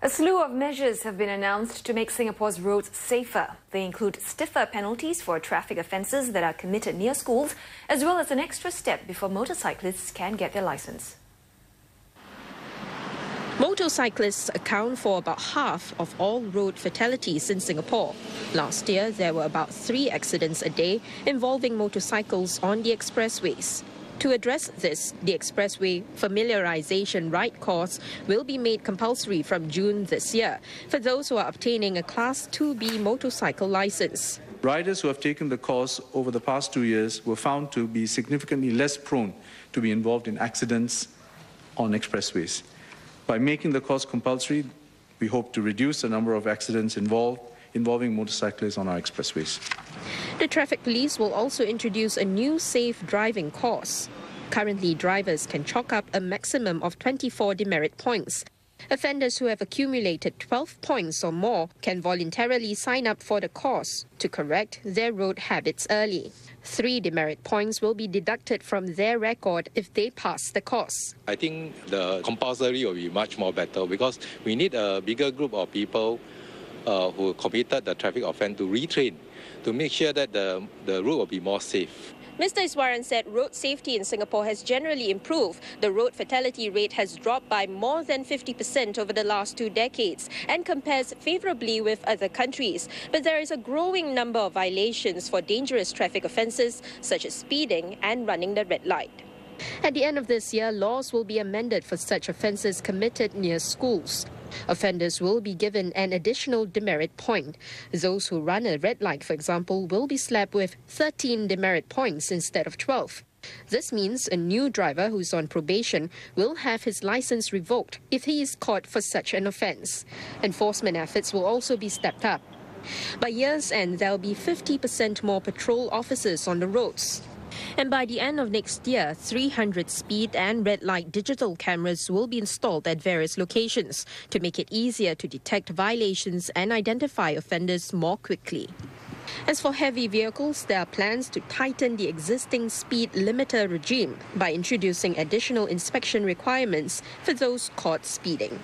A slew of measures have been announced to make Singapore's roads safer. They include stiffer penalties for traffic offences that are committed near schools, as well as an extra step before motorcyclists can get their licence. Motorcyclists account for about half of all road fatalities in Singapore. Last year, there were about 3 accidents a day involving motorcycles on the expressways. To address this, the expressway familiarisation ride course will be made compulsory from June this year for those who are obtaining a Class 2B motorcycle licence. Riders who have taken the course over the past 2 years were found to be significantly less prone to be involved in accidents on expressways. By making the course compulsory, we hope to reduce the number of accidents involving motorcyclists on our expressways. The traffic police will also introduce a new safe driving course. Currently, drivers can chalk up a maximum of 24 demerit points. Offenders who have accumulated 12 points or more can voluntarily sign up for the course to correct their road habits early. 3 demerit points will be deducted from their record if they pass the course. I think the compulsory will be much more better because we need a bigger group of people who committed the traffic offence to retrain to make sure that the road will be more safe. Mr. Iswaran said road safety in Singapore has generally improved. The road fatality rate has dropped by more than 50% over the last 2 decades and compares favourably with other countries. But there is a growing number of violations for dangerous traffic offences such as speeding and running the red light. At the end of this year, laws will be amended for such offences committed near schools. Offenders will be given an additional demerit point. Those who run a red light, for example, will be slapped with 13 demerit points instead of 12. This means a new driver who's on probation will have his licence revoked if he is caught for such an offence. Enforcement efforts will also be stepped up. By year's end, there will be 50% more patrol officers on the roads. And by the end of next year, 300 speed and red light digital cameras will be installed at various locations to make it easier to detect violations and identify offenders more quickly. As for heavy vehicles, there are plans to tighten the existing speed limiter regime by introducing additional inspection requirements for those caught speeding.